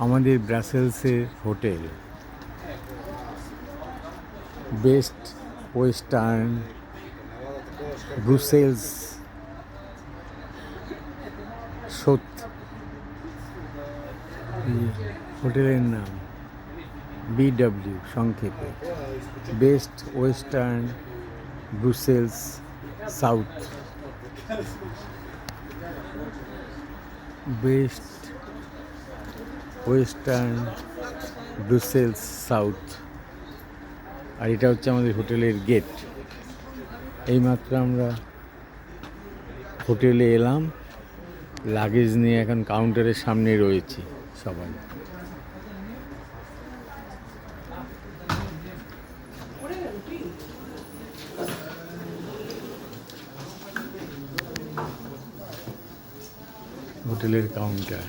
আমাদের ব্রাসেলসের hotel best western Brussels সত হোটেলের নাম BW সংক্ষেপে best western Brussels south. Best western Brussels south. আর এটা হচ্ছে আমাদের হোটেলের গেট। এইমাত্র আমরা হোটেলে এলাম, লাগেজ নিয়ে এখন কাউন্টারের সামনে রয়েছি সবাই। হোটেলের কাউন্টার।